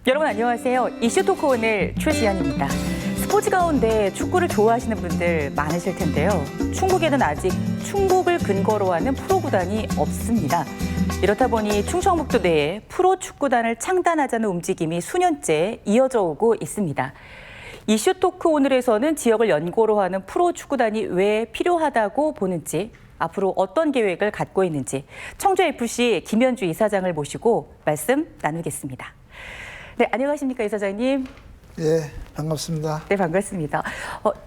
여러분 안녕하세요. 이슈 토크 오늘 최지연입니다. 스포츠 가운데 축구를 좋아하시는 분들 많으실 텐데요. 충북에는 아직 충북을 근거로 하는 프로구단이 없습니다. 이렇다 보니 충청북도 내에 프로축구단을 창단하자는 움직임이 수년째 이어져 오고 있습니다. 이슈 토크 오늘에서는 지역을 연고로 하는 프로축구단이 왜 필요하다고 보는지, 앞으로 어떤 계획을 갖고 있는지 청주FC 김현주 이사장을 모시고 말씀 나누겠습니다. 네, 안녕하십니까 이사장님. 예, 반갑습니다. 네, 반갑습니다.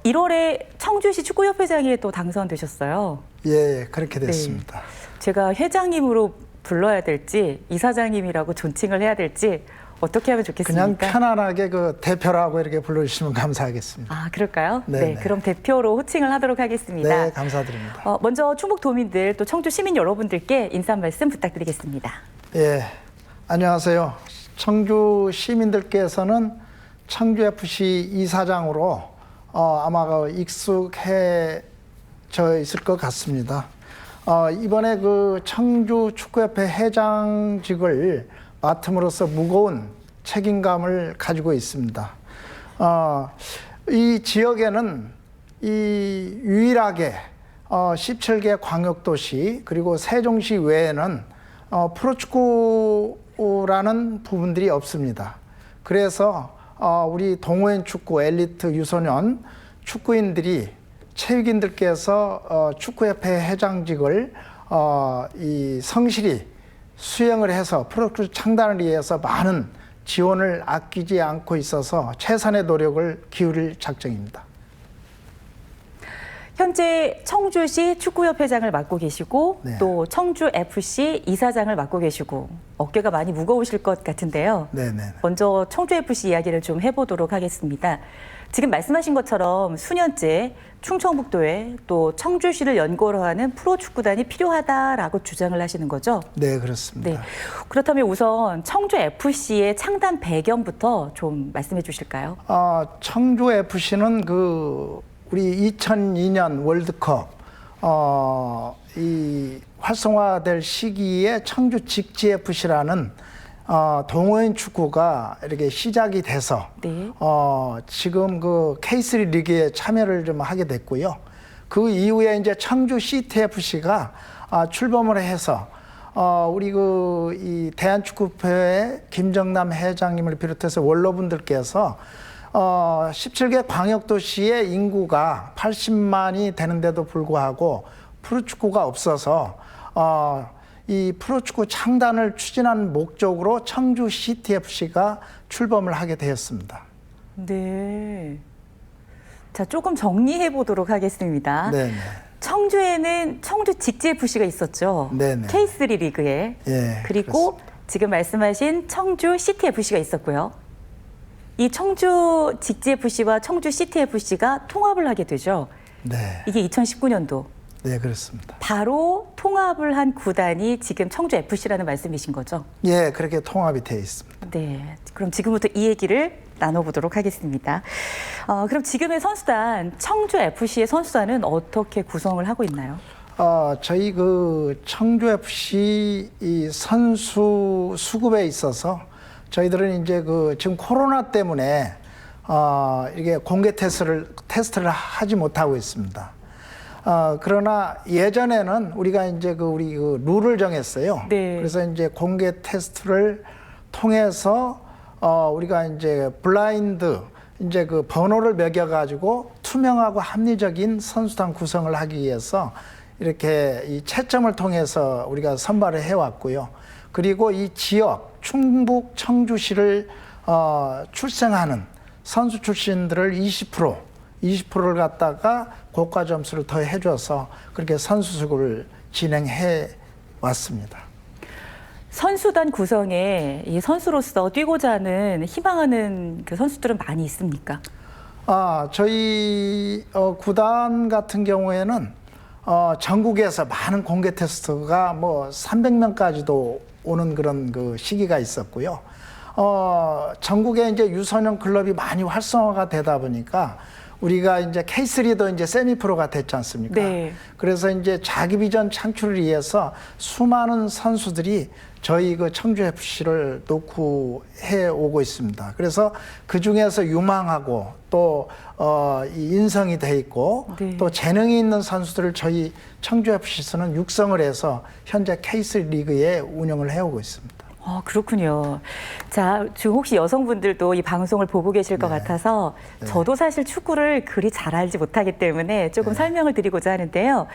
1월에 청주시 축구협회장에 또 당선되셨어요. 예, 그렇게 됐습니다. 네, 제가 회장님으로 불러야 될지 이사장님이라고 존칭을 해야 될지 어떻게 하면 좋겠습니까? 그냥 편안하게 그 대표라고 이렇게 불러주시면 감사하겠습니다. 아, 그럴까요? 네, 네, 그럼 대표로 호칭을 하도록 하겠습니다. 네, 감사드립니다. 먼저 충북 도민들 또 청주 시민 여러분들께 인사 말씀 부탁드리겠습니다. 예, 안녕하세요. 청주 시민들께서는 청주FC 이사장으로 아마 익숙해져 있을 것 같습니다. 이번에 그 청주 축구협회 회장직을 맡음으로써 무거운 책임감을 가지고 있습니다. 이 지역에는 이 유일하게 17개 광역도시 그리고 세종시 외에는 프로축구라는 부분들이 없습니다. 그래서 우리 동호인 축구 엘리트 유소년 축구인들이 체육인들께서 축구협회 회장직을 이 성실히 수행을 해서 프로축구 창단을 위해서 많은 지원을 아끼지 않고 있어서 최선의 노력을 기울일 작정입니다. 현재 청주시 축구협회장을 맡고 계시고 네. 또 청주FC 이사장을 맡고 계시고 어깨가 많이 무거우실 것 같은데요. 네네. 먼저 청주FC 이야기를 좀 해보도록 하겠습니다. 지금 말씀하신 것처럼 수년째 충청북도에 또 청주시를 연고로 하는 프로축구단이 필요하다라고 주장을 하시는 거죠? 네, 그렇습니다. 네. 그렇다면 우선 청주FC의 창단 배경부터 좀 말씀해 주실까요? 청주FC는 우리 2002년 월드컵 이 활성화될 시기에 청주 직지FC라는 동호인 축구가 이렇게 시작이 돼서 네. 지금 그 K3 리그에 참여를 좀 하게 됐고요. 그 이후에 이제 청주 CTFC가 출범을 해서 우리 이 대한축구협회 김정남 회장님을 비롯해서 원로분들께서 17개 광역도시의 인구가 80만이 되는데도 불구하고 프로축구가 없어서 이 프로축구 창단을 추진하는 목적으로 청주 CTFC가 출범을 하게 되었습니다. 네. 자, 조금 정리해 보도록 하겠습니다. 네네. 청주에는 청주 직지FC가 있었죠. 네네. K3 리그에. 예, 그리고 그렇습니다. 지금 말씀하신 청주 CTFC가 있었고요. 이 청주 직지FC와 청주 CTFC가 통합을 하게 되죠. 네. 이게 2019년도. 네, 그렇습니다. 바로 통합을 한 구단이 지금 청주FC라는 말씀이신 거죠? 예, 그렇게 통합이 되어 있습니다. 네. 그럼 지금부터 이 얘기를 나눠보도록 하겠습니다. 그럼 지금의 선수단, 청주FC의 선수단은 어떻게 구성을 하고 있나요? 저희 청주FC 이 선수 수급에 있어서 저희들은 이제 지금 코로나 때문에 이게 공개 테스트를 하지 못하고 있습니다. 그러나 예전에는 우리가 이제 우리 룰을 정했어요. 네. 그래서 이제 공개 테스트를 통해서 우리가 이제 블라인드 이제 번호를 매겨가지고 투명하고 합리적인 선수단 구성을 하기 위해서 이렇게 이 채점을 통해서 우리가 선발을 해왔고요. 그리고 이 지역 충북 청주시를 출생하는 선수 출신들을 20%를 갖다가 고가 점수를 더 해줘서 그렇게 선수 수급을 진행해 왔습니다. 선수단 구성에 이 선수로서 뛰고자 하는 희망하는 그 선수들은 많이 있습니까? 저희 구단 같은 경우에는 전국에서 많은 공개 테스트가 300명까지도 오는 그런 시기가 있었고요. 전국에 이제 유소년 클럽이 많이 활성화가 되다 보니까 우리가 이제 K3도 이제 세미프로가 됐지 않습니까? 네. 그래서 이제 자기 비전 창출을 위해서 수많은 선수들이 저희 그 청주 FC를 놓고 해 오고 있습니다. 그래서 그 중에서 유망하고 또 이 인성이 돼 있고 네. 또 재능이 있는 선수들을 저희 청주 FC에서는 육성을 해서 현재 K3 리그에 운영을 해오고 있습니다. 그렇군요. 자, 지금 혹시 여성분들도 이 방송을 보고 계실 것 네. 같아서 네. 저도 사실 축구를 그리 잘 알지 못하기 때문에 조금 설명을 드리고자 하는데요.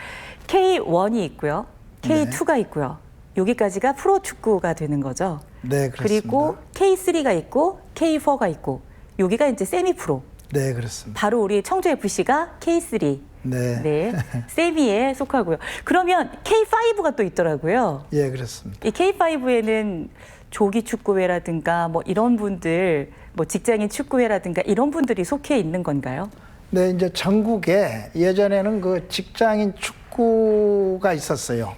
K1이 있고요. K2가 있고요. 여기까지가 프로축구가 되는 거죠. 네, 그렇습니다. 그리고 K3가 있고 K4가 있고 여기가 이제 세미프로. 네, 그렇습니다. 바로 우리 청주 FC가 K3. 네. 네. 세미에 속하고요. 그러면 K5가 또 있더라고요. 예, 그렇습니다. 이 K5에는 조기 축구회라든가 뭐 이런 분들, 뭐 직장인 축구회라든가 이런 분들이 속해 있는 건가요? 네, 이제 전국에 예전에는 그 직장인 축구가 있었어요.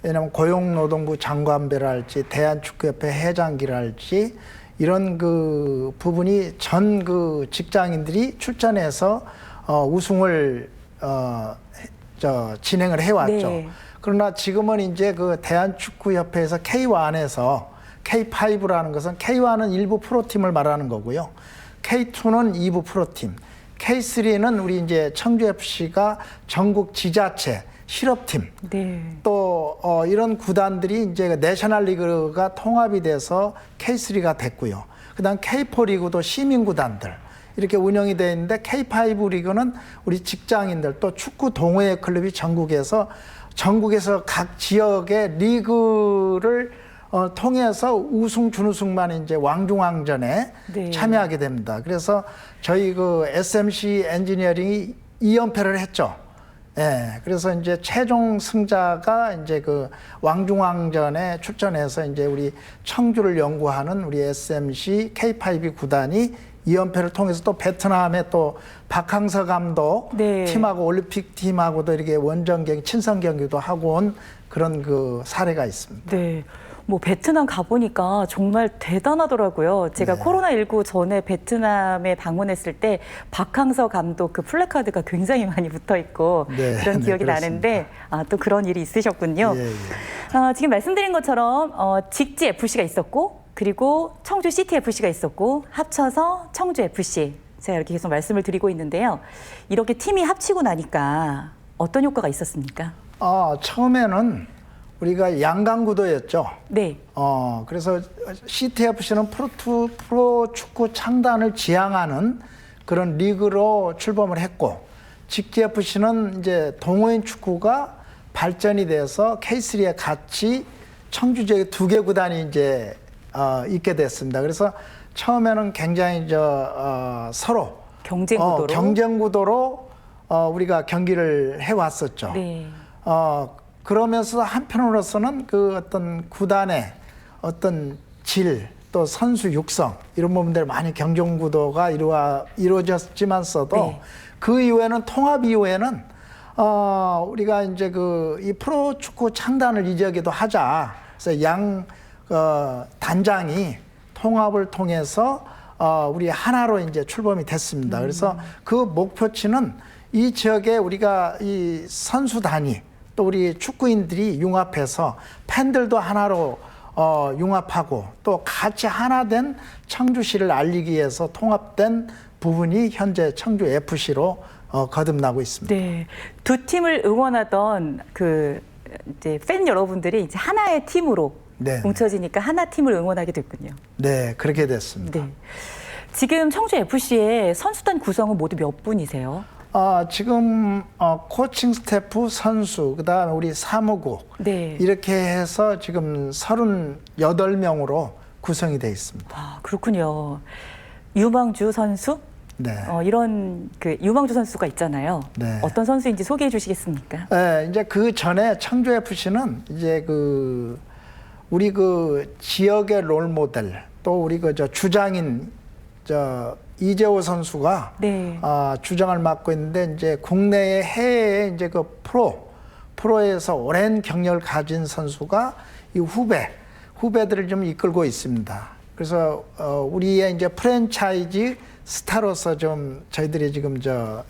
왜냐하면 고용노동부 장관배랄지 대한축구협회 회장기랄지 이런 그 부분이 전 그 직장인들이 출전해서 우승을 진행을 해왔죠. 네. 그러나 지금은 이제 그 대한축구협회에서 K1에서 K5라는 것은 K1은 일부 프로팀을 말하는 거고요. K2는 2부 프로팀, K3는 우리 이제 청주FC가 전국 지자체 실업팀, 네. 또 이런 구단들이 이제 내셔널 리그가 통합이 돼서 K3가 됐고요. 그다음 K4 리그도 시민 구단들 이렇게 운영이 되어 있는데 K5 리그는 우리 직장인들 또 축구 동호회 클럽이 전국에서 각 지역의 리그를 통해서 우승 준우승만 이제 왕중왕전에 네. 참여하게 됩니다. 그래서 저희 그 SMC 엔지니어링이 2연패를 했죠. 예, 그래서 이제 최종 승자가 이제 그 왕중왕전에 출전해서 이제 우리 청주를 연구하는 우리 SMC K5 구단이 2연패를 통해서 또 베트남에 또 박항서 감독 네. 팀하고 올림픽 팀하고도 이렇게 원정 경기, 친선 경기도 하고 온 그런 그 사례가 있습니다. 네. 뭐 베트남 가보니까 정말 대단하더라고요. 제가 네. 코로나19 전에 베트남에 방문했을 때 박항서 감독 그 플래카드가 굉장히 많이 붙어 있고 네, 그런 네, 기억이 그렇습니다. 나는데 또 그런 일이 있으셨군요. 예, 예. 지금 말씀드린 것처럼 직지 FC가 있었고 그리고 청주 시티 FC가 있었고 합쳐서 청주 FC 제가 이렇게 계속 말씀을 드리고 있는데요. 이렇게 팀이 합치고 나니까 어떤 효과가 있었습니까? 처음에는 우리가 양강구도였죠. 네. 그래서 CTFC는 프로 축구 창단을 지향하는 그런 리그로 출범을 했고, 직지FC는 이제 동호인 축구가 발전이 돼서 K3에 같이 청주 지역에 2개 구단이 이제 있게 됐습니다. 그래서 처음에는 굉장히 서로 경쟁 구도로 우리가 경기를 해왔었죠. 네. 그러면서 한편으로서는 그 어떤 구단의 어떤 질, 또 선수 육성 이런 부분들 많이 경쟁 구도가 이루어졌지만서도 네. 그 이후에는 통합 이후에는 우리가 이제 이 프로 축구 창단을 이 지역에도 하자. 그래서 양 단장이 통합을 통해서 우리 하나로 이제 출범이 됐습니다. 그래서 그 목표치는 이 지역에 우리가 이 선수단이 또 우리 축구인들이 융합해서 팬들도 하나로 융합하고 또 같이 하나 된 청주시를 알리기 위해서 통합된 부분이 현재 청주 FC로 거듭나고 있습니다. 네, 두 팀을 응원하던 그 이제 팬 여러분들이 이제 하나의 팀으로 네. 뭉쳐지니까 하나 팀을 응원하게 됐군요. 네, 그렇게 됐습니다. 네. 지금 청주 FC의 선수단 구성은 모두 몇 분이세요? 지금 코칭 스태프, 선수, 그다음에 우리 사무국 네. 이렇게 해서 지금 38명으로 구성이 되어 있습니다. 그렇군요. 유망주 선수? 네. 이런 그 유망주 선수가 있잖아요. 네. 어떤 선수인지 소개해 주시겠습니까? 네, 이제 그 전에 청주 FC는 이제 우리 지역의 롤 모델 또 우리 주장인 이재호 선수가 네. 주장을 맡고 있는데 이제 국내의 해외에 이제 프로에서 오랜 경력을 가진 선수가 이 후배들을 좀 이끌고 있습니다. 그래서 우리의 이제 프랜차이즈 스타로서 좀 저희들이 지금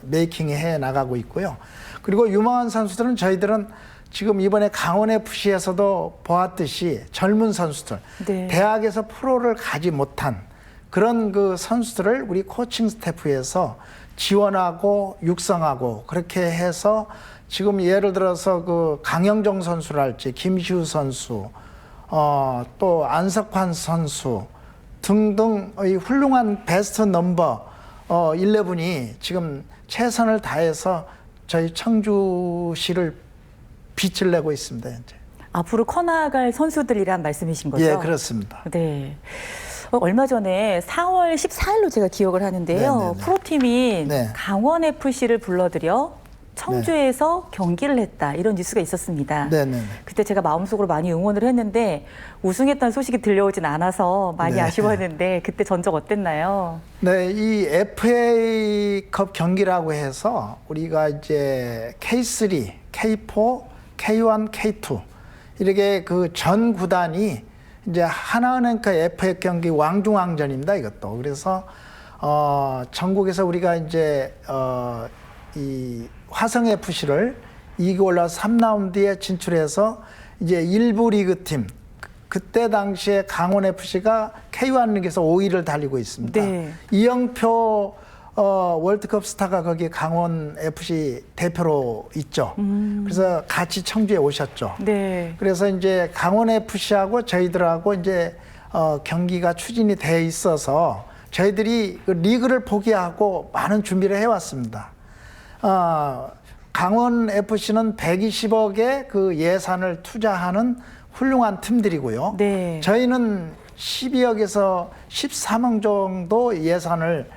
메이킹 해 나가고 있고요. 그리고 유망한 선수들은 저희들은 지금 이번에 강원FC에서도 보았듯이 젊은 선수들, 네. 대학에서 프로를 가지 못한 그런 그 선수들을 우리 코칭 스태프에서 지원하고 육성하고 그렇게 해서 지금 예를 들어서 그 강영정 선수랄지 김시우 선수, 또 안석환 선수 등등의 훌륭한 베스트 넘버 11이 지금 최선을 다해서 저희 청주시를 빛을 내고 있습니다. 현재. 앞으로 커나갈 선수들이란 말씀이신 거죠? 예, 그렇습니다. 네. 얼마 전에 4월 14일로 제가 기억을 하는데요. 네네네. 프로팀이 네. 강원FC를 불러들여 청주에서 경기를 했다. 이런 뉴스가 있었습니다. 네네. 그때 제가 마음속으로 많이 응원을 했는데 우승했다는 소식이 들려오진 않아서 많이 네. 아쉬웠는데 그때 전적 어땠나요? 네, 이 FA컵 경기라고 해서 우리가 이제 K3, K4, K1, K2 이렇게 그 전 구단이 이제 하나은행과 FA 경기 왕중왕전입니다. 이것도. 그래서 전국에서 우리가 이제 이 화성 FC를 이기고 올라서 3라운드에 진출해서 이제 일부 리그 팀 그때 당시에 강원 FC가 K1 리그에서 5위를 달리고 있습니다. 네. 이영표 월드컵 스타가 거기 강원 FC 대표로 있죠. 그래서 같이 청주에 오셨죠. 네. 그래서 이제 강원 FC하고 저희들하고 이제 경기가 추진이 돼 있어서 저희들이 그 리그를 포기하고 많은 준비를 해왔습니다. 강원 FC는 120억의 그 예산을 투자하는 훌륭한 팀들이고요. 네. 저희는 12억에서 13억 정도 예산을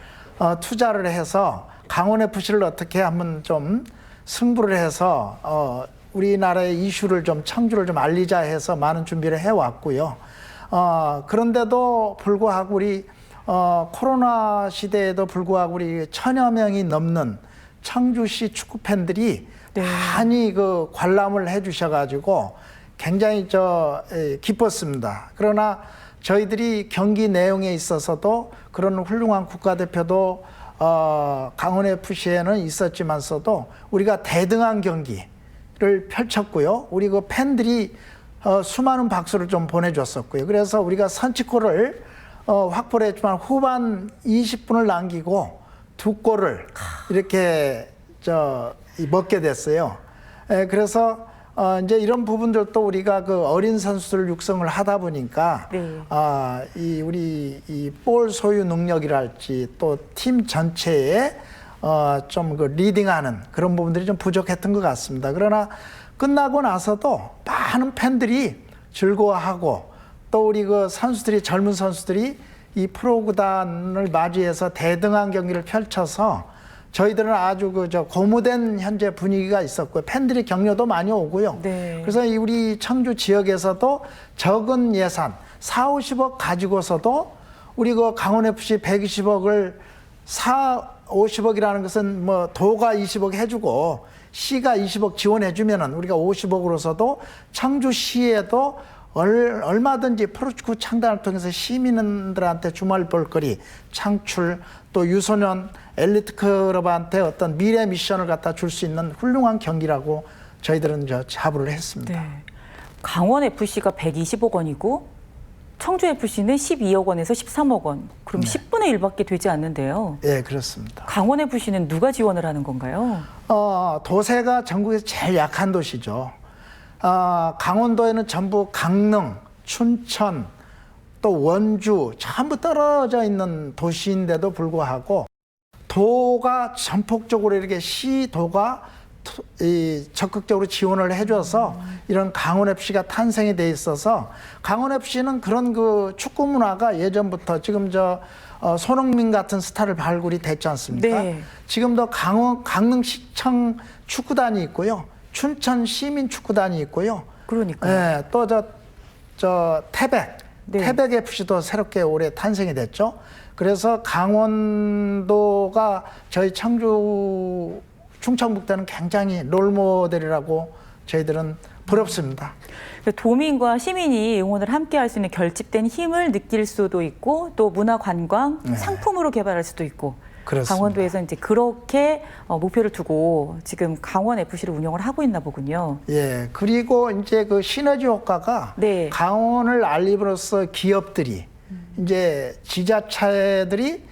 투자를 해서 강원 FC를 어떻게 한번 좀 승부를 해서 우리나라의 이슈를 좀 청주를 좀 알리자 해서 많은 준비를 해왔고요. 그런데도 불구하고 우리 코로나 시대에도 불구하고 우리 1000여 명이 넘는 청주시 축구 팬들이 네. 많이 그 관람을 해주셔가지고 굉장히 기뻤습니다. 그러나 저희들이 경기 내용에 있어서도 그런 훌륭한 국가대표도 강원 FC에는 있었지만서도 우리가 대등한 경기를 펼쳤고요. 우리 그 팬들이 수많은 박수를 좀 보내줬었고요. 그래서 우리가 선취골을 확보를 했지만 후반 20분을 남기고 2골을 이렇게 먹게 됐어요. 그래서 이제 이런 부분들도 우리가 그 어린 선수들 육성을 하다 보니까 네. 우리 이 볼 소유 능력이랄지 또 팀 전체에 좀 그 리딩하는 그런 부분들이 좀 부족했던 것 같습니다. 그러나 끝나고 나서도 많은 팬들이 즐거워하고 또 우리 그 선수들이 젊은 선수들이 이 프로구단을 맞이해서 대등한 경기를 펼쳐서 저희들은 아주 고무된 현재 분위기가 있었고요. 팬들이 격려도 많이 오고요. 네. 그래서 우리 청주 지역에서도 적은 예산 4, 50억 가지고서도 우리 그 강원FC 120억을 50억이라는 것은 뭐 도가 20억 해주고 시가 20억 지원해주면은 우리가 50억으로서도 청주시에도 얼마든지 프로축구 창단을 통해서 시민들한테 주말 볼거리 창출 또 유소년 엘리트 클럽한테 어떤 미래 미션을 갖다 줄 수 있는 훌륭한 경기라고 저희들은 자부를 했습니다. 네. 강원 FC가 120억 원이고 청주 FC는 12억 원에서 13억 원. 그럼 네. 10분의 1밖에 되지 않는데요. 예, 그렇습니다. 강원 FC는 누가 지원을 하는 건가요? 도세가 전국에서 제일 약한 도시죠. 강원도에는 전부 강릉, 춘천, 또 원주 전부 떨어져 있는 도시인데도 불구하고 도가 전폭적으로 이렇게 시도가 적극적으로 지원을 해줘서 이런 강원FC가 탄생이 돼 있어서 강원FC는 그런 그 축구 문화가 예전부터 지금 손흥민 같은 스타를 발굴이 됐지 않습니까? 네. 지금도 강릉시청 축구단이 있고요. 춘천 시민 축구단이 있고요. 그러니까요. 예, 또 태백, 네. 태백 FC도 새롭게 올해 탄생이 됐죠. 그래서 강원도가 저희 청주 충청북도는 굉장히 롤모델이라고 저희들은 부럽습니다. 도민과 시민이 응원을 함께 할 수 있는 결집된 힘을 느낄 수도 있고 또 문화 관광 네. 상품으로 개발할 수도 있고 그렇습니다. 강원도에서 이제 그렇게 목표를 두고 지금 강원 FC를 운영을 하고 있나 보군요. 예, 그리고 이제 그 시너지 효과가 네. 강원을 알림으로써 기업들이 이제 지자체들이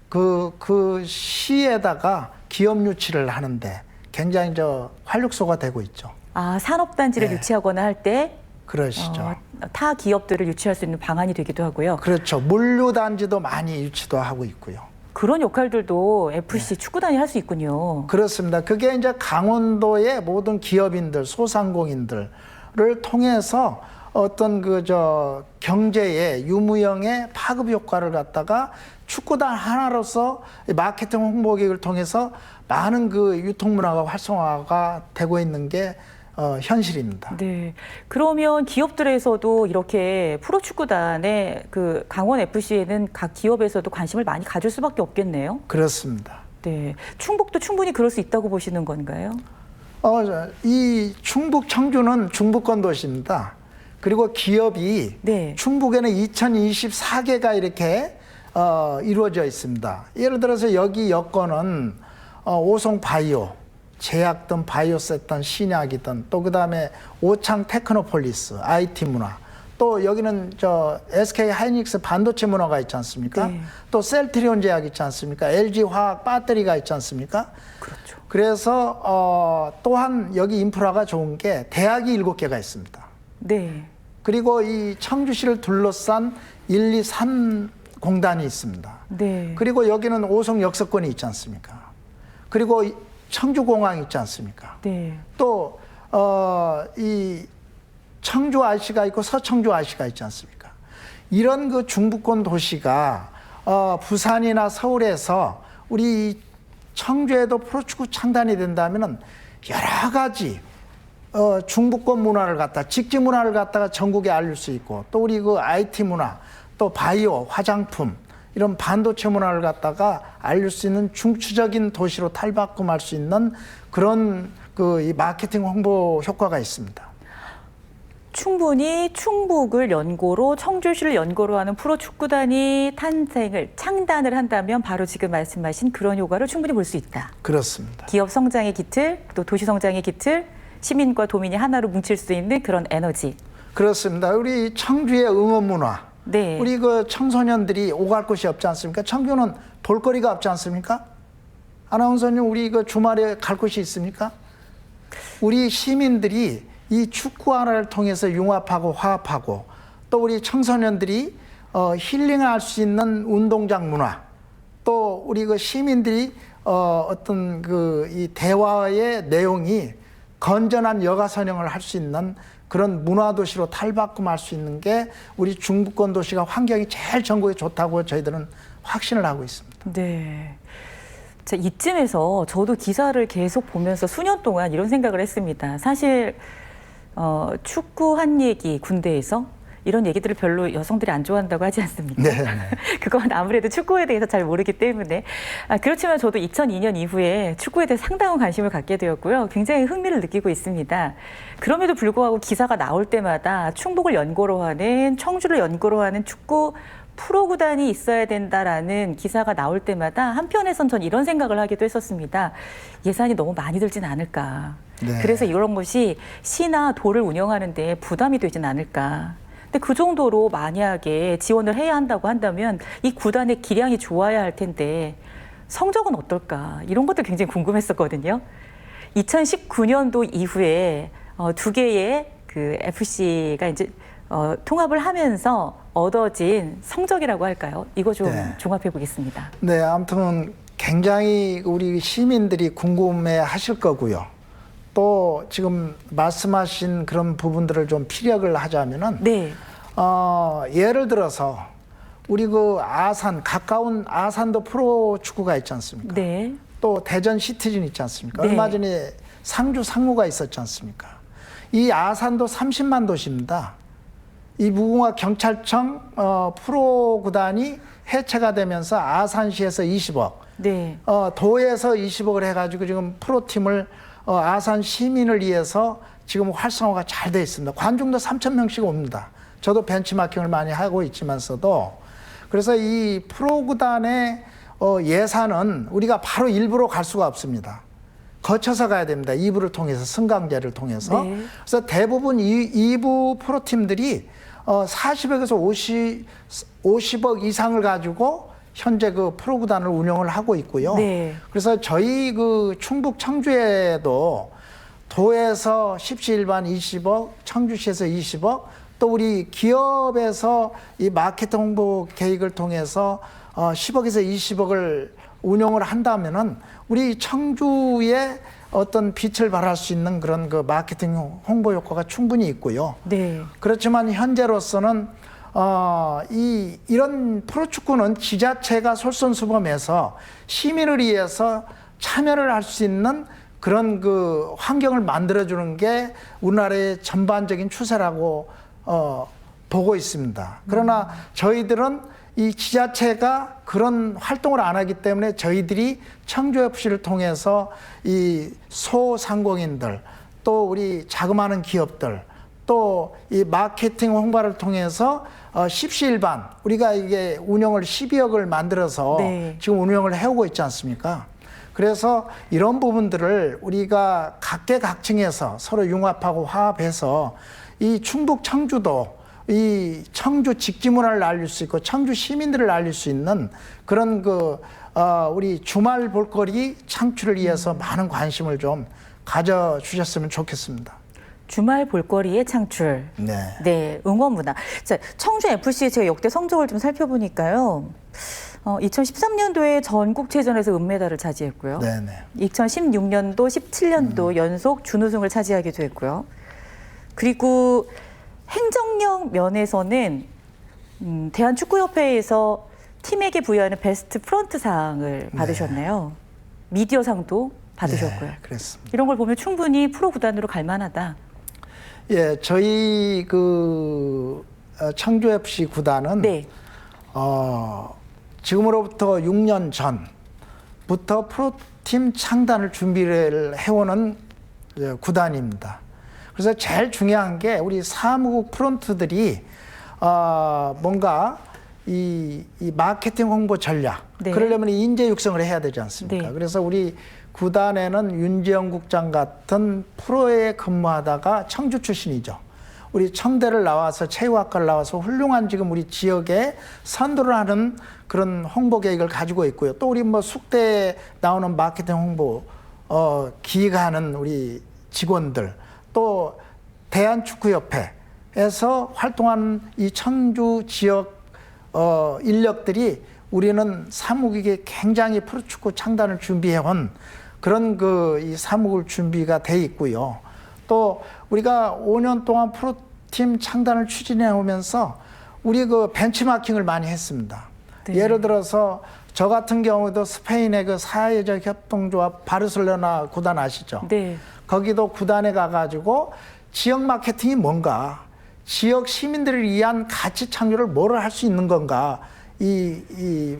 그 시에다가 기업 유치를 하는데 굉장히 활력소가 되고 있죠. 아, 산업단지를 네. 유치하거나 할 때 그러시죠. 타 기업들을 유치할 수 있는 방안이 되기도 하고요. 그렇죠. 물류단지도 많이 유치도 하고 있고요. 그런 역할들도 FC 축구단이 할 수 있군요. 그렇습니다. 그게 이제 강원도의 모든 기업인들, 소상공인들을 통해서 어떤 경제의 유무형의 파급 효과를 갖다가 축구단 하나로서 마케팅 홍보 기획을 통해서 많은 그 유통 문화가 활성화가 되고 있는 게 현실입니다. 네. 그러면 기업들에서도 이렇게 프로축구단의 그 강원 FC에는 각 기업에서도 관심을 많이 가질 수밖에 없겠네요. 그렇습니다. 네. 충북도 충분히 그럴 수 있다고 보시는 건가요? 이 충북 청주는 중부권 도시입니다. 그리고 기업이 네. 충북에는 2024개가 이렇게 이루어져 있습니다. 예를 들어서 여기 여건은 오송바이오, 제약든 바이오세든 신약이든 또 그다음에 오창 테크노폴리스, IT 문화, 또 여기는 SK 하이닉스 반도체 문화가 있지 않습니까? 네. 또 셀트리온 제약 있지 않습니까? LG 화학 배터리가 있지 않습니까? 그렇죠. 그래서 또한 여기 인프라가 좋은 게 대학이 7개가 있습니다. 네. 그리고 이 청주시를 둘러싼 1, 2, 3 공단이 있습니다. 네. 그리고 여기는 오송 역세권이 있지 않습니까? 그리고 청주공항 있지 않습니까? 네. 또 이 청주 IC가 있고 서청주 IC가 있지 않습니까? 이런 그 중부권 도시가 부산이나 서울에서 우리 청주에도 프로축구 창단이 된다면은 여러 가지 중부권 문화를 갖다 직지 문화를 갖다가 전국에 알릴 수 있고 또 우리 그 IT 문화 또 바이오 화장품 이런 반도체 문화를 갖다가 알릴 수 있는 중추적인 도시로 탈바꿈할 수 있는 그런 이 마케팅 홍보 효과가 있습니다. 충분히 충북을 연고로 청주시를 연고로 하는 프로축구단이 창단을 한다면 바로 지금 말씀하신 그런 효과를 충분히 볼 수 있다. 그렇습니다. 기업 성장의 기틀, 또 도시 성장의 기틀, 시민과 도민이 하나로 뭉칠 수 있는 그런 에너지. 그렇습니다. 우리 청주의 응원 문화. 네. 우리 그 청소년들이 오갈 곳이 없지 않습니까? 청주는 볼거리가 없지 않습니까? 아나운서님, 우리 그 주말에 갈 곳이 있습니까? 우리 시민들이 이 축구 하나를 통해서 융합하고 화합하고 또 우리 청소년들이 힐링할 수 있는 운동장 문화 또 우리 그 시민들이 어떤 이 대화의 내용이 건전한 여가 선영을 할 수 있는 그런 문화도시로 탈바꿈할 수 있는 게 우리 중부권 도시가 환경이 제일 전국에 좋다고 저희들은 확신을 하고 있습니다. 네. 자, 이쯤에서 저도 기사를 계속 보면서 수년 동안 이런 생각을 했습니다. 사실 축구 한 얘기 군대에서 이런 얘기들을 별로 여성들이 안 좋아한다고 하지 않습니까? 네. 그건 아무래도 축구에 대해서 잘 모르기 때문에. 그렇지만 저도 2002년 이후에 축구에 대해 상당한 관심을 갖게 되었고요. 굉장히 흥미를 느끼고 있습니다. 그럼에도 불구하고 기사가 나올 때마다 충북을 연고로 하는, 청주를 연고로 하는 축구 프로구단이 있어야 된다라는 기사가 나올 때마다 한편에선 전 이런 생각을 하기도 했었습니다. 예산이 너무 많이 들진 않을까. 네. 그래서 이런 것이 시나 도를 운영하는 데 부담이 되진 않을까. 근데 그 정도로 만약에 지원을 해야 한다고 한다면 이 구단의 기량이 좋아야 할 텐데 성적은 어떨까? 이런 것도 굉장히 궁금했었거든요. 2019년도 이후에 두 개의 그 FC가 이제 통합을 하면서 얻어진 성적이라고 할까요? 이거 좀 네. 종합해 보겠습니다. 네, 아무튼 굉장히 우리 시민들이 궁금해 하실 거고요. 또 지금 말씀하신 그런 부분들을 좀 피력을 하자면은 네. 예를 들어서 우리 그 아산 가까운 아산도 프로 축구가 있지 않습니까? 네. 또 대전 시티즌 있지 않습니까? 네. 얼마 전에 상주 상무가 있었지 않습니까? 이 아산도 30만 도시입니다. 이 무궁화 경찰청 프로 구단이 해체가 되면서 아산시에서 20억, 네. 도에서 20억을 해가지고 지금 프로팀을 아산 시민을 위해서 지금 활성화가 잘 돼 있습니다. 관중도 3,000명씩 옵니다. 저도 벤치마킹을 많이 하고 있지만서도 그래서 이 프로구단의 예산은 우리가 바로 일부로 갈 수가 없습니다. 거쳐서 가야 됩니다. 2부를 통해서, 승강제를 통해서. 네. 그래서 대부분 2부 프로팀들이 40억에서 50억 이상을 가지고 현재 그 프로구단을 운영을 하고 있고요. 네. 그래서 저희 그 충북 청주에도 도에서 십시일반 20억, 청주시에서 20억, 또 우리 기업에서 이 마케팅 홍보 계획을 통해서 10억에서 20억을 운영을 한다면은 우리 청주에 어떤 빛을 발할 수 있는 그런 그 마케팅 홍보 효과가 충분히 있고요. 네. 그렇지만 현재로서는 이런 프로축구는 지자체가 솔선수범해서 시민을 위해서 참여를 할 수 있는 그런 그 환경을 만들어주는 게 우리나라의 전반적인 추세라고 보고 있습니다. 그러나 저희들은 이 지자체가 그런 활동을 안 하기 때문에 저희들이 청주FC를 통해서 이 소상공인들, 또 우리 자그마한 기업들, 또 이 마케팅 홍보를 통해서 십시일반 우리가 이게 운영을 12억을 만들어서 네. 지금 운영을 해오고 있지 않습니까? 그래서 이런 부분들을 우리가 각계각층에서 서로 융합하고 화합해서 이 충북 청주도 이 청주 직지 문화를 알릴 수 있고 청주 시민들을 알릴 수 있는 그런 우리 주말 볼거리 창출을 위해서 많은 관심을 좀 가져주셨으면 좋겠습니다. 주말 볼거리의 창출. 네. 네, 응원 문화. 자, 청주 FC의 제가 역대 성적을 좀 살펴보니까요. 2013년도에 전국체전에서 은메달을 차지했고요. 네네. 2016년도, 17년도 연속 준우승을 차지하기도 했고요. 그리고 행정력 면에서는 대한축구협회에서 팀에게 부여하는 베스트 프런트상을 받으셨네요. 미디어상도 받으셨고요. 네, 그렇습니다. 이런 걸 보면 충분히 프로 구단으로 갈 만하다. 예, 저희 청주 FC 구단은 네. 지금으로부터 6년 전부터 프로팀 창단을 준비를 해오는 구단입니다. 그래서 제일 중요한 게 우리 사무국 프론트들이 뭔가 이 마케팅 홍보 전략, 네. 그러려면 인재 육성을 해야 되지 않습니까? 네. 그래서 우리 구단에는 윤재영 국장 같은 프로에 근무하다가 청주 출신이죠. 우리 청대를 나와서 체육학과를 나와서 훌륭한 지금 우리 지역에 선도를 하는 그런 홍보 계획을 가지고 있고요. 또 우리 뭐 숙대에 나오는 마케팅 홍보 기획하는 우리 직원들, 또 대한축구협회에서 활동하는 이 청주 지역 인력들이 우리는 사무국에 굉장히 프로축구 창단을 준비해온 그런 이 사무국 준비가 돼 있고요. 또 우리가 5년 동안 프로팀 창단을 추진해 오면서 우리 벤치마킹을 많이 했습니다. 네. 예를 들어서 저 같은 경우도 스페인의 사회적 협동조합 바르셀로나 구단 아시죠? 네. 거기도 구단에 가가지고 지역 마케팅이 뭔가, 지역 시민들을 위한 가치 창조를 뭐를 할 수 있는 건가, 이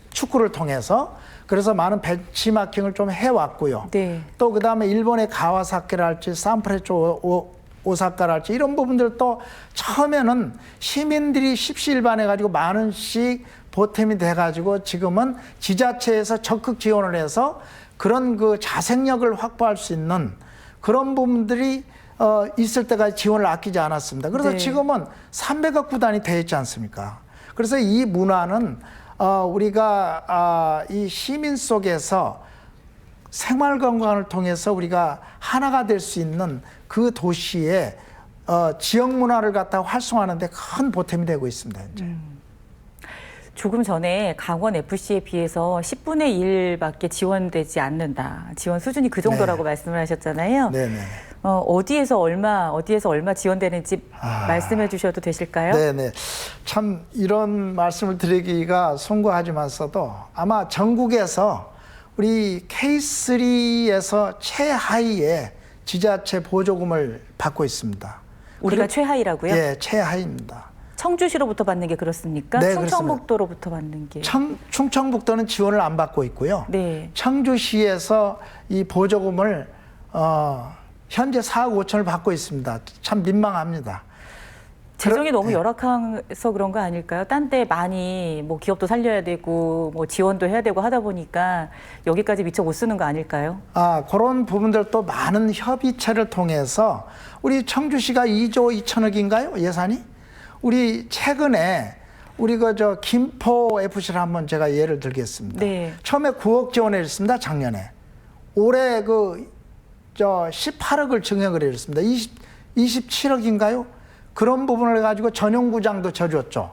축구를 통해서. 그래서 많은 벤치마킹을 좀 해왔고요. 네. 또 그다음에 일본의 가와사키랄지 산프레소 오사카랄지 이런 부분들도 처음에는 시민들이 십시일반해가지고 많은씩 보탬이 돼가지고 지금은 지자체에서 적극 지원을 해서 그런 자생력을 확보할 수 있는 그런 부분들이 있을 때까지 지원을 아끼지 않았습니다. 그래서 네. 지금은 300억 구단이 되어 있지 않습니까? 그래서 이 문화는 우리가 이 시민 속에서 생활 건강을 통해서 우리가 하나가 될 수 있는 그 도시의 지역 문화를 갖다 활성화하는 데 큰 보탬이 되고 있습니다. 이제. 조금 전에 강원 FC에 비해서 10분의 1밖에 지원되지 않는다. 지원 수준이 그 정도라고 네. 말씀을 하셨잖아요. 네네. 어디에서 얼마 지원되는지 말씀해 주셔도 되실까요? 네네. 참 이런 말씀을 드리기가 송구하지만서도 아마 전국에서 우리 K3에서 최하위의 지자체 보조금을 받고 있습니다. 우리가 최하위라고요? 예, 최하위입니다. 청주시로부터 받는 게 그렇습니까? 네, 충청북도로부터 받는 게. 충청북도는 지원을 안 받고 있고요. 네. 청주시에서 이 보조금을 현재 4억 5천을 받고 있습니다. 참 민망합니다. 재정이 너무 열악해서 그런 거 아닐까요? 딴 데 많이 뭐 기업도 살려야 되고 뭐 지원도 해야 되고 하다 보니까 여기까지 미처 못 쓰는 거 아닐까요? 그런 부분들도 많은 협의체를 통해서 우리 청주시가 2조 2천억인가요? 예산이? 우리 최근에 우리 김포 FC를 한번 제가 예를 들겠습니다. 네. 처음에 9억 지원했습니다. 작년에. 올해 18억을 증액을 했습니다. 27억인가요? 그런 부분을 가지고 전용구장도 져줬죠.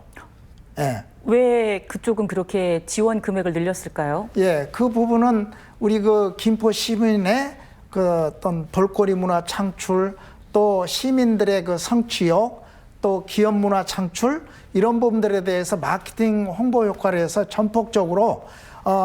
예. 왜 그쪽은 그렇게 지원 금액을 늘렸을까요? 예, 그 부분은 우리 김포 시민의 어떤 볼거리 문화 창출, 또 시민들의 성취욕, 또 기업 문화 창출, 이런 부분들에 대해서 마케팅 홍보 효과를 해서 전폭적으로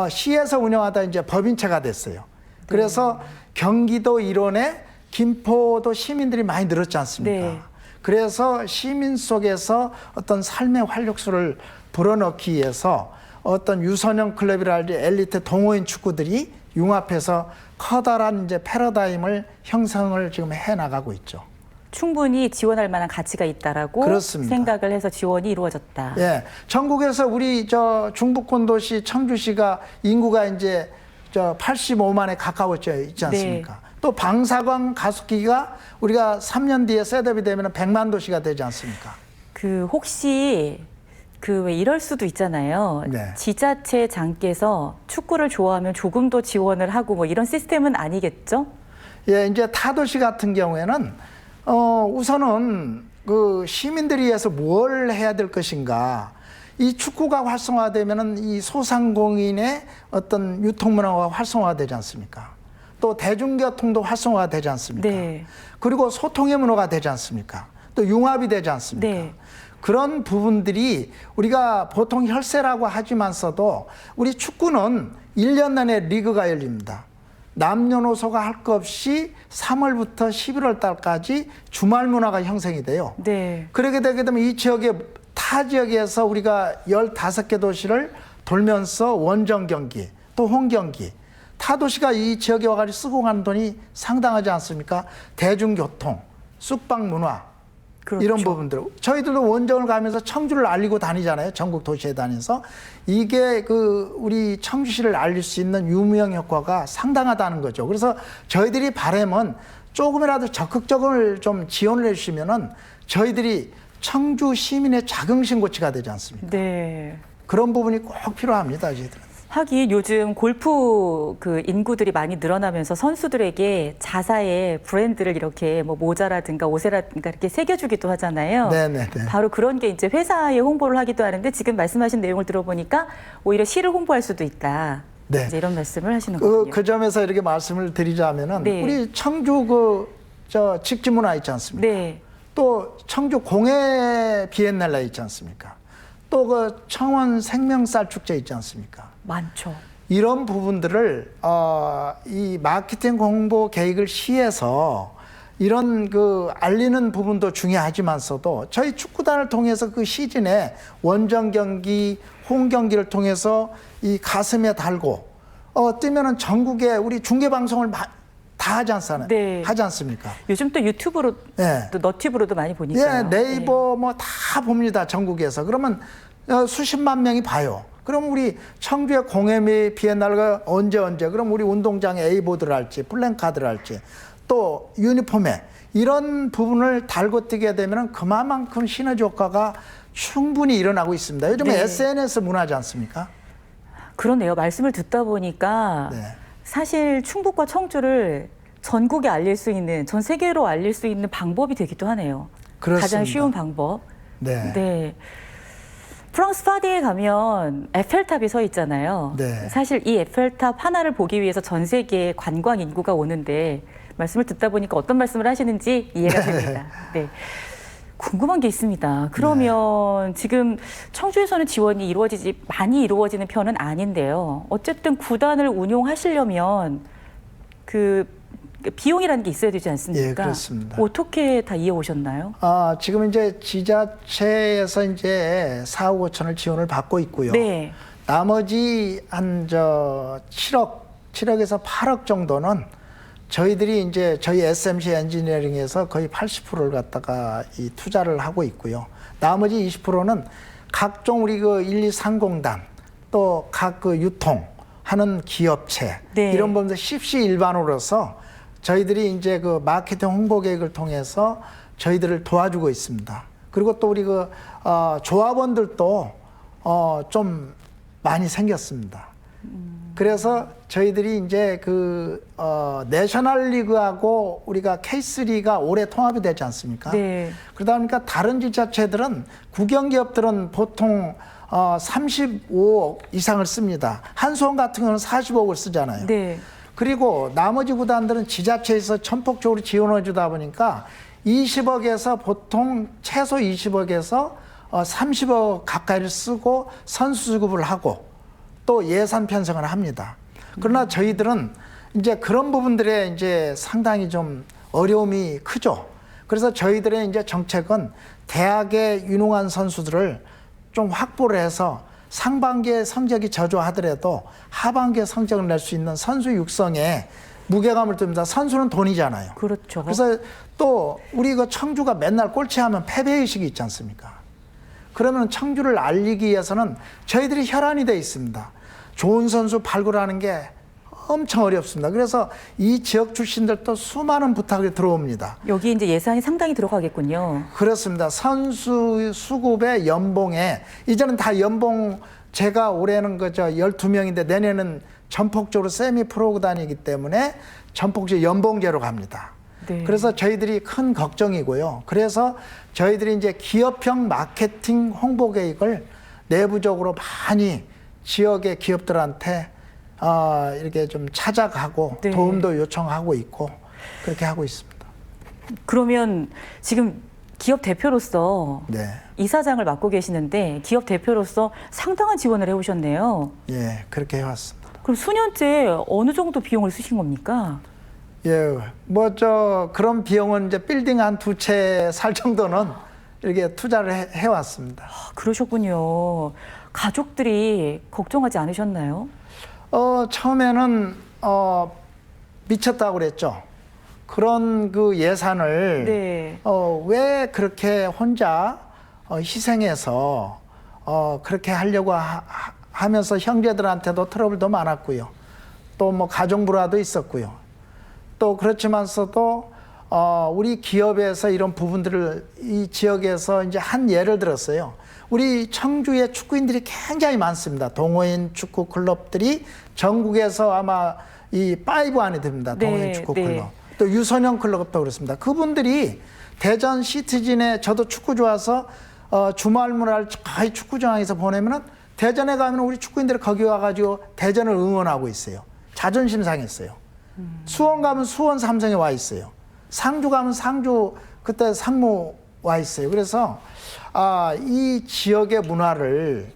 시에서 운영하다 이제 법인체가 됐어요. 그래서 경기도 일원에 김포도 시민들이 많이 늘었지 않습니까? 네. 그래서 시민 속에서 어떤 삶의 활력소를 불어넣기 위해서 어떤 유소년 클럽이랄지 엘리트 동호인 축구들이 융합해서 커다란 이제 패러다임을 형성을 지금 해 나가고 있죠. 충분히 지원할 만한 가치가 있다라고 그렇습니다. 생각을 해서 지원이 이루어졌다. 예, 전국에서 우리 중부권 도시 청주시가 인구가 이제 85만에 가까워져 있지 않습니까? 네. 또 방사광 가속기가 우리가 3년 뒤에 셋업이 되면 100만 도시가 되지 않습니까? 혹시 왜 이럴 수도 있잖아요. 네. 지자체장께서 축구를 좋아하면 조금 더 지원을 하고 뭐 이런 시스템은 아니겠죠? 예, 이제 타도시 같은 경우에는 우선은 시민들이 위해서 뭘 해야 될 것인가. 이 축구가 활성화되면은 이 소상공인의 어떤 유통문화가 활성화되지 않습니까? 또 대중교통도 활성화되지 않습니까? 네. 그리고 소통의 문화가 되지 않습니까? 또 융합이 되지 않습니까? 네. 그런 부분들이 우리가 보통 혈세라고 하지만서도 우리 축구는 1년 내내 리그가 열립니다. 남녀노소가 할 것 없이 3월부터 11월 달까지 주말 문화가 형성이 돼요. 네. 그렇게 되게 되면 이 지역에 타 지역에서 우리가 15개 도시를 돌면서 원정 경기 또 홈 경기 타 도시가 이 지역에 와가지고 쓰고 가는 돈이 상당하지 않습니까? 대중교통, 쑥박 문화 그렇죠. 이런 부분들. 저희들도 원정을 가면서 청주를 알리고 다니잖아요. 전국 도시에 다니면서. 이게 우리 청주시를 알릴 수 있는 유무형 효과가 상당하다는 거죠. 그래서 저희들이 바람은 조금이라도 적극적으로 좀 지원을 해주시면은 저희들이 청주 시민의 자긍심 고치가 되지 않습니까? 네. 그런 부분이 꼭 필요합니다, 저희들은. 하긴 요즘 골프 인구들이 많이 늘어나면서 선수들에게 자사의 브랜드를 이렇게 뭐 모자라든가 옷이라든가 이렇게 새겨주기도 하잖아요. 네네네. 바로 그런 게 이제 회사에 홍보를 하기도 하는데 지금 말씀하신 내용을 들어보니까 오히려 시를 홍보할 수도 있다. 네. 이제 이런 말씀을 하시는 거군요. 그 점에서 이렇게 말씀을 드리자면은 네. 우리 청주 직지 문화 있지 않습니까? 네. 또 청주 공예 비엔날레 있지 않습니까? 또 청원 생명쌀 축제 있지 않습니까? 많죠. 이런 부분들을 이 마케팅 홍보 계획을 시에서 이런 알리는 부분도 중요하지만서도 저희 축구단을 통해서 그 시즌에 원정 경기, 홈 경기를 통해서 이 가슴에 달고 뛰면은 전국에 우리 중계 방송을 다 네. 하지 않습니까? 요즘 또 유튜브로 예. 또 너튜브로도 많이 보니까요. 예, 네이버 뭐 다 봅니다. 전국에서. 그러면 수십만 명이 봐요. 그럼 우리 청주의 공예미 비엔날레가 언제 그럼 우리 운동장에 A보드를 할지 플랜카드를 할지 또 유니폼에 이런 부분을 달고 뛰게 되면 그만큼 시너지 효과가 충분히 일어나고 있습니다. 요즘에 네. SNS 문화지 않습니까? 그러네요. 말씀을 듣다 보니까 네. 사실 충북과 청주를 전국에 알릴 수 있는, 전 세계로 알릴 수 있는 방법이 되기도 하네요. 그렇습니다. 가장 쉬운 방법. 네. 네. 프랑스 파리에 가면 에펠탑이 서 있잖아요. 네. 사실 이 에펠탑 하나를 보기 위해서 전 세계 관광 인구가 오는데 말씀을 듣다 보니까 어떤 말씀을 하시는지 이해가 됩니다. 네. 궁금한 게 있습니다. 그러면 지금 청주에서는 지원이 많이 이루어지는 편은 아닌데요. 어쨌든 구단을 운용하시려면 비용이라는 게 있어야 되지 않습니까? 예, 그렇습니다. 어떻게 다 이해 오셨나요? 지금 이제 지자체에서 이제 4억 5천을 지원을 받고 있고요. 네. 나머지 한 7억에서 8억 정도는 저희들이 이제 저희 SMC 엔지니어링에서 거의 80%를 갖다가 이 투자를 하고 있고요. 나머지 20%는 각종 우리 그 1,2,3공단 또 각 그 유통하는 기업체 네. 이런 부분들 십시일반으로서 저희들이 이제 그 마케팅 홍보 계획을 통해서 저희들을 도와주고 있습니다. 그리고 또 우리 그 조합원들도 좀 많이 생겼습니다. 그래서 저희들이 이제 그 내셔널리그하고 우리가 K3가 올해 통합이 되지 않습니까? 네. 그러다 보니까 다른 지자체들은 국영기업들은 보통 35억 이상을 씁니다. 한수원 같은 경우는 40억을 쓰잖아요. 네. 그리고 나머지 구단들은 지자체에서 전폭적으로 지원해 주다 보니까 20억에서 보통 최소 20억에서 30억 가까이를 쓰고 선수 수급을 하고 또 예산 편성을 합니다. 그러나 저희들은 이제 그런 부분들에 이제 상당히 좀 어려움이 크죠. 그래서 저희들의 이제 정책은 대학에 유능한 선수들을 좀 확보를 해서 상반기에 성적이 저조하더라도 하반기에 성적을 낼 수 있는 선수 육성에 무게감을 둡니다. 선수는 돈이잖아요. 그렇죠. 그래서 또 우리 그 청주가 맨날 꼴찌하면 패배의식이 있지 않습니까? 그러면 청주를 알리기 위해서는 저희들이 혈안이 돼 있습니다. 좋은 선수 발굴하는 게 엄청 어렵습니다. 그래서 이 지역 출신들도 수많은 부탁이 들어옵니다. 여기 이제 예산이 상당히 들어가겠군요. 그렇습니다. 선수 수급의 연봉에 이제는 다 연봉 제가 올해는 그저 12명인데 내년은 전폭적으로 세미 프로구단이기 때문에 전폭적으로 연봉제로 갑니다. 네. 그래서 저희들이 큰 걱정이고요. 그래서 저희들이 이제 기업형 마케팅 홍보 계획을 내부적으로 많이 지역의 기업들한테 이렇게 좀 찾아가고 네. 도움도 요청하고 있고 그렇게 하고 있습니다. 그러면 지금 기업 대표로서 네. 이사장을 맡고 계시는데 기업 대표로서 상당한 지원을 해오셨네요. 예, 그렇게 해왔습니다. 그럼 수년째 어느 정도 비용을 쓰신 겁니까? 예, 그런 비용은 이제 빌딩 한 2채 살 정도는 이렇게 투자를 해왔습니다. 아, 그러셨군요. 가족들이 걱정하지 않으셨나요? 처음에는 미쳤다고 그랬죠. 그런 그 예산을 네. 왜 그렇게 혼자 희생해서 그렇게 하려고 하면서 형제들한테도 트러블도 많았고요. 또 뭐 가정불화도 있었고요. 또 그렇지만서도 우리 기업에서 이런 부분들을 이 지역에서 이제 한 예를 들었어요. 우리 청주에 축구인들이 굉장히 많습니다. 동호인 축구 클럽들이 전국에서 아마 이 5 안에 듭니다. 동호인 네, 축구 네. 클럽. 또 유소년 클럽도 그렇습니다. 그분들이 대전 시티즌에 저도 축구 좋아서 주말문화를 거의 축구장에서 보내면은 대전에 가면 우리 축구인들이 거기 와가지고 대전을 응원하고 있어요. 자존심 상했어요. 수원 가면 수원 삼성에 와 있어요. 상주 가면 상주 그때 상무 와 있어요. 그래서 이 지역의 문화를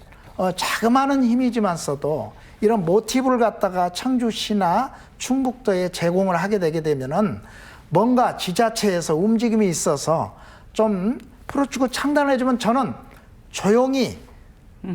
자그마한 힘이지만서도 이런 모티브를 갖다가 청주시나 충북도에 제공을 하게 되게 되면은 뭔가 지자체에서 움직임이 있어서 좀 프로축구 창단해주면 저는 조용히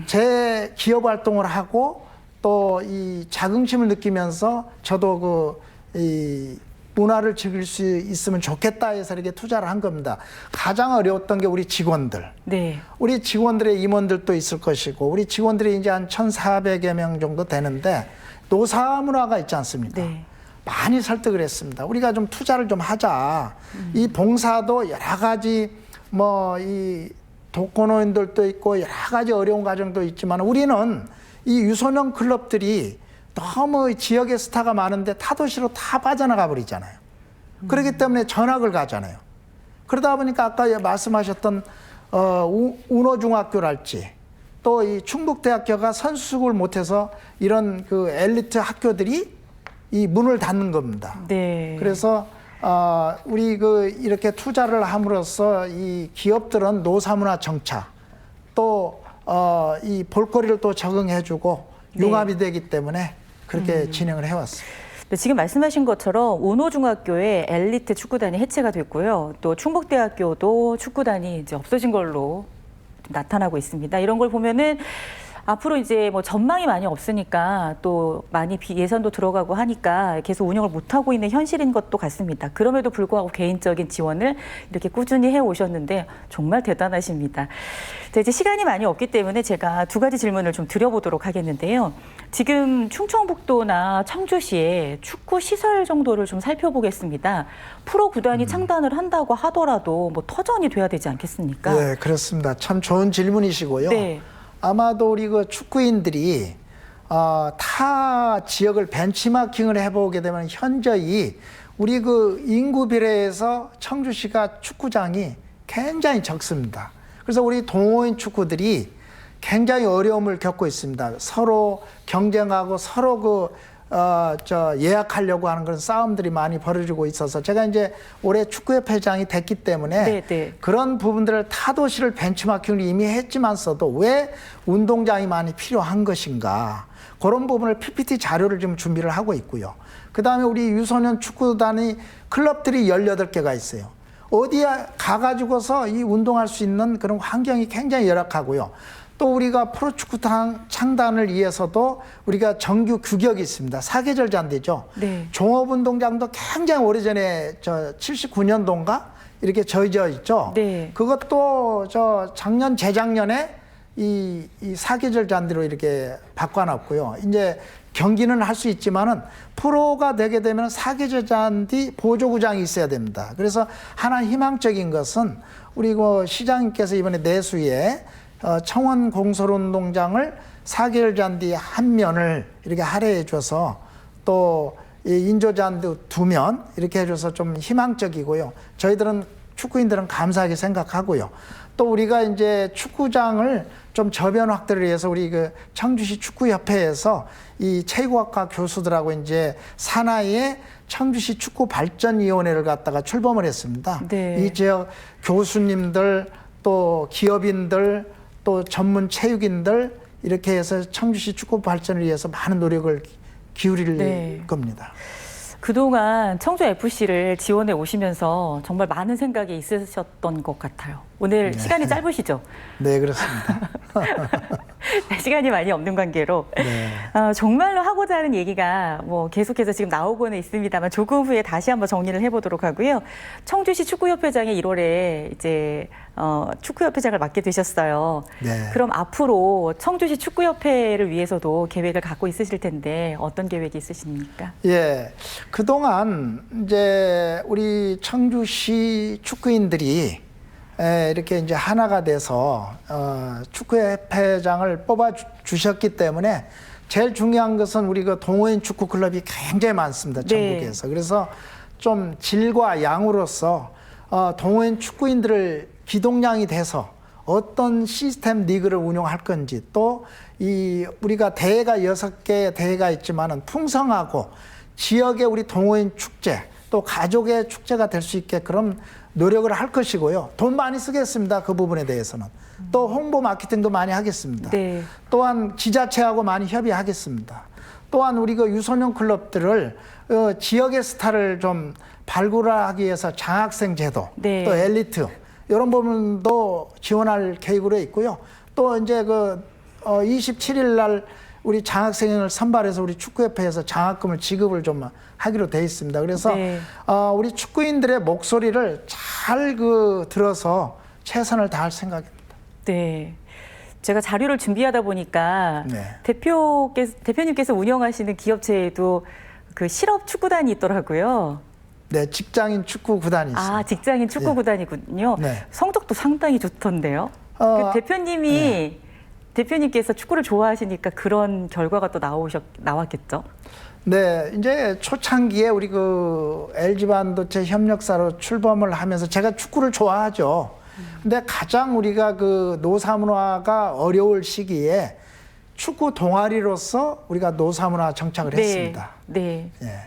제 기업 활동을 하고 또 이 자긍심을 느끼면서 저도 이 문화를 즐길 수 있으면 좋겠다 해서 이렇게 투자를 한 겁니다. 가장 어려웠던 게 우리 직원들. 네. 우리 직원들의 임원들도 있을 것이고 우리 직원들이 이제 한 1,400여 명 정도 되는데 노사 문화가 있지 않습니까? 네. 많이 설득을 했습니다. 우리가 좀 투자를 좀 하자. 이 봉사도 여러 가지 이 독거노인들도 있고 여러 가지 어려운 과정도 있지만 우리는 이 유소년 클럽들이 너무 지역의 스타가 많은데 타도시로 다 빠져나가 버리잖아요. 그렇기 때문에 전학을 가잖아요. 그러다 보니까 아까 말씀하셨던 운호중학교랄지 또 이 충북대학교가 선수숙을 못해서 이런 그 엘리트 학교들이 이 문을 닫는 겁니다. 네. 그래서 우리 이렇게 투자를 함으로써 이 기업들은 노사문화 정착 또 이 볼거리를 또 적응해주고 네. 융합이 되기 때문에 그렇게 진행을 해왔습니다. 네, 지금 말씀하신 것처럼 운호중학교의 엘리트 축구단이 해체가 됐고요. 또 충북대학교도 축구단이 이제 없어진 걸로 나타나고 있습니다. 이런 걸 보면은 앞으로 이제 뭐 전망이 많이 없으니까 또 많이 예산도 들어가고 하니까 계속 운영을 못하고 있는 현실인 것도 같습니다. 그럼에도 불구하고 개인적인 지원을 이렇게 꾸준히 해 오셨는데 정말 대단하십니다. 자, 이제 시간이 많이 없기 때문에 제가 두 가지 질문을 좀 드려보도록 하겠는데요. 지금 충청북도나 청주시의 축구 시설 정도를 좀 살펴보겠습니다. 프로 구단이 창단을 한다고 하더라도 뭐 터전이 돼야 되지 않겠습니까? 네, 그렇습니다. 참 좋은 질문이시고요. 네. 아마도 우리 그 축구인들이 타 지역을 벤치마킹을 해보게 되면 현저히 우리 그 인구 비례에서 청주시가 축구장이 굉장히 적습니다. 그래서 우리 동호인 축구들이 굉장히 어려움을 겪고 있습니다. 서로 경쟁하고 서로 예약하려고 하는 그런 싸움들이 많이 벌어지고 있어서 제가 이제 올해 축구협회장이 됐기 때문에 그런 부분들을 타 도시를 벤치마킹을 이미 했지만서도 왜 운동장이 많이 필요한 것인가 그런 부분을 PPT 자료를 지금 준비를 하고 있고요. 그 다음에 우리 유소년 축구단이 클럽들이 18개가 있어요. 어디에 가가지고서 이 운동할 수 있는 그런 환경이 굉장히 열악하고요. 또 우리가 프로축구단 창단을 위해서도 우리가 정규 규격이 있습니다. 사계절 잔디죠. 네. 종업운동장도 굉장히 오래전에 79년도인가 이렇게 져져 있죠. 네. 그것도 작년 재작년에 이 사계절 잔디로 이렇게 바꿔놨고요. 이제 경기는 할 수 있지만은 프로가 되게 되면 사계절 잔디 보조구장이 있어야 됩니다. 그래서 하나 희망적인 것은 우리 시장님께서 이번에 내수에 청원 공설운동장을 사계절 잔디 한 면을 이렇게 할애해 줘서 또 인조 잔디 2면 이렇게 해줘서 좀 희망적이고요. 저희들은 축구인들은 감사하게 생각하고요. 또 우리가 이제 축구장을 좀 저변 확대를 위해서 우리 그 청주시 축구협회에서 이 체육학과 교수들하고 이제 산하의 청주시 축구발전위원회를 갖다가 출범을 했습니다. 네. 이 지역 교수님들 또 기업인들 또 전문 체육인들 이렇게 해서 청주시 축구 발전을 위해서 많은 노력을 기울일 겁니다. 그동안 청주FC를 지원해 오시면서 정말 많은 생각이 있으셨던 것 같아요. 오늘 시간이 짧으시죠? 네, 그렇습니다. 시간이 많이 없는 관계로 정말로 하고자 하는 얘기가 뭐 계속해서 지금 나오고는 있습니다만 조금 후에 다시 한번 정리를 해보도록 하고요. 청주시 축구협회장이 1월에 이제 축구협회장을 맡게 되셨어요. 네. 그럼 앞으로 청주시 축구협회를 위해서도 계획을 갖고 있으실 텐데 어떤 계획이 있으십니까? 예, 그동안 이제 우리 청주시 축구인들이 이렇게 이제 하나가 돼서 축구협회장을 뽑아 주셨기 때문에 제일 중요한 것은 우리 그 동호인 축구 클럽이 굉장히 많습니다. 전국에서. 그래서 좀 질과 양으로서 동호인 축구인들을 기동량이 돼서 어떤 시스템 리그를 운영할 건지 또 우리가 대회가 6개 대회가 있지만은 풍성하고 지역의 우리 동호인 축제 또 가족의 축제가 될 수 있게 그런 노력을 할 것이고요. 돈 많이 쓰겠습니다. 그 부분에 대해서는. 또 홍보 마케팅도 많이 하겠습니다. 네. 또한 지자체하고 많이 협의하겠습니다. 또한 우리 그 유소년 클럽들을 지역의 스타를 좀 발굴하기 위해서 장학생 제도, 또 엘리트 이런 부분도 지원할 계획으로 있고요. 또 이제 27일 날 우리 장학생을 선발해서 우리 축구협회에서 장학금을 지급을 좀 하기로 돼 있습니다. 그래서 우리 축구인들의 목소리를 잘 들어서 최선을 다할 생각입니다. 네. 제가 자료를 준비하다 보니까 대표님께서 운영하시는 기업체에도 그 실업 축구단이 있더라고요. 네, 직장인 축구 구단이 있습니다. 아, 직장인 축구 구단이군요. 네. 성적도 상당히 좋던데요. 그 대표님께서 축구를 좋아하시니까 그런 결과가 또 나왔겠죠? 네, 이제 초창기에 우리 LG 반도체 협력사로 출범을 하면서 제가 축구를 좋아하죠. 근데 가장 우리가 노사문화가 어려울 시기에 축구 동아리로서 우리가 노사문화 정착을 했습니다. 네. 예.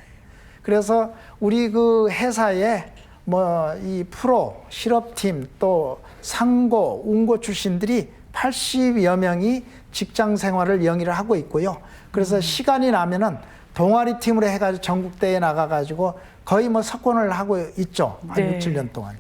그래서 우리 회사에 이 프로, 실업팀, 또 상고, 운고 출신들이 80여 명이 직장 생활을 영위를 하고 있고요. 그래서 시간이 나면은 동아리 팀으로 해가지고 전국대회에 나가가지고 거의 석권을 하고 있죠. 한 6, 7년 동안.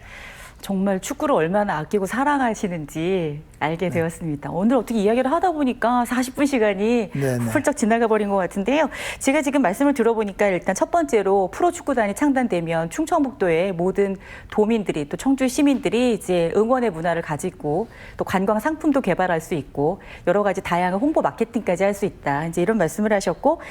정말 축구를 얼마나 아끼고 사랑하시는지 알게 되었습니다. 오늘 어떻게 이야기를 하다 보니까 40분 시간이 네네. 훌쩍 지나가 버린 것 같은데요. 제가 지금 말씀을 들어보니까 일단 첫 번째로 프로축구단이 창단되면 충청북도의 모든 도민들이 또 청주 시민들이 이제 응원의 문화를 가지고 또 관광 상품도 개발할 수 있고 여러 가지 다양한 홍보 마케팅까지 할 수 있다. 이제 이런 말씀을 하셨고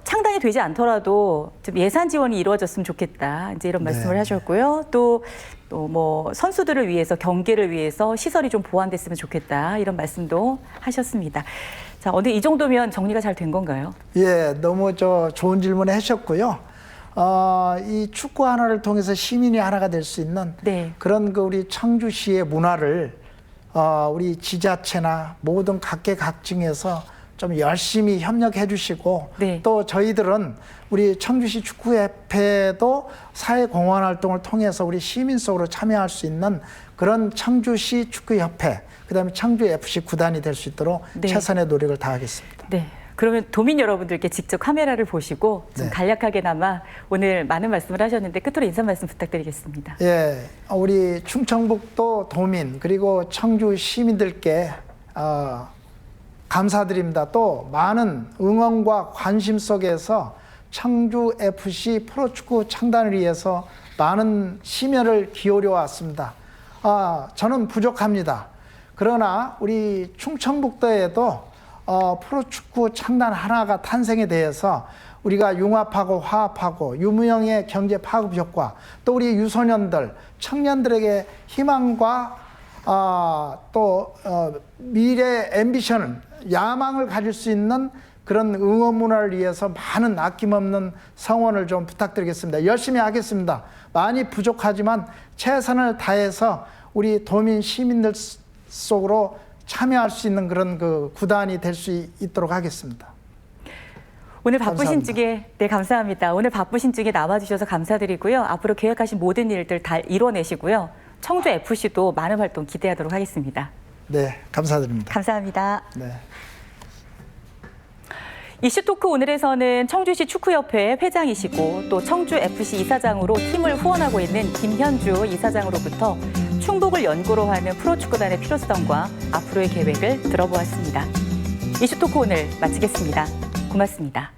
창단이 되지 않더라도 좀 예산 지원이 이루어졌으면 좋겠다. 이제 이런 말씀을 네. 하셨고요. 또 뭐 선수들을 위해서 경기를 위해서 시설이 좀 보완됐으면 좋겠다. 이런 말씀도 하셨습니다. 자, 오늘 이 정도면 정리가 잘 된 건가요? 예, 너무 좋은 질문 하셨고요. 이 축구 하나를 통해서 시민이 하나가 될 수 있는 네. 그런 우리 청주시의 문화를 우리 지자체나 모든 각계각층에서 좀 열심히 협력해 주시고 네. 또 저희들은 우리 청주시 축구협회도 사회공헌 활동을 통해서 우리 시민 속으로 참여할 수 있는 그런 청주시 축구협회 그다음에 청주FC 구단이 될 수 있도록 네. 최선의 노력을 다하겠습니다. 네. 그러면 도민 여러분들께 직접 카메라를 보시고 좀 네. 간략하게나마 오늘 많은 말씀을 하셨는데 끝으로 인사 말씀 부탁드리겠습니다. 예, 우리 충청북도 도민 그리고 청주 시민들께 감사드립니다. 또 많은 응원과 관심 속에서 청주 FC 프로축구 창단을 위해서 많은 심혈을 기울여 왔습니다. 저는 부족합니다. 그러나 우리 충청북도에도 프로축구 창단 하나가 탄생에 대해서 우리가 융합하고 화합하고 유무형의 경제 파급 효과 또 우리 유소년들 청년들에게 희망과 또 미래 앰비션을 야망을 가질 수 있는 그런 응원 문화를 위해서 많은 아낌없는 성원을 좀 부탁드리겠습니다. 열심히 하겠습니다. 많이 부족하지만 최선을 다해서 우리 도민 시민들 속으로 참여할 수 있는 그런 그 구단이 될 수 있도록 하겠습니다. 오늘 바쁘신 감사합니다. 중에 네 감사합니다. 오늘 바쁘신 중에 나와주셔서 감사드리고요. 앞으로 계획하신 모든 일들 다 이뤄내시고요. 청주 FC도 많은 활동 기대하도록 하겠습니다. 네, 감사드립니다. 감사합니다. 네. 이슈토크 오늘에서는 청주시 축구협회 회장이시고 또 청주FC 이사장으로 팀을 후원하고 있는 김현주 이사장으로부터 충북을 연고로 하는 프로축구단의 필요성과 앞으로의 계획을 들어보았습니다. 이슈토크 오늘 마치겠습니다. 고맙습니다.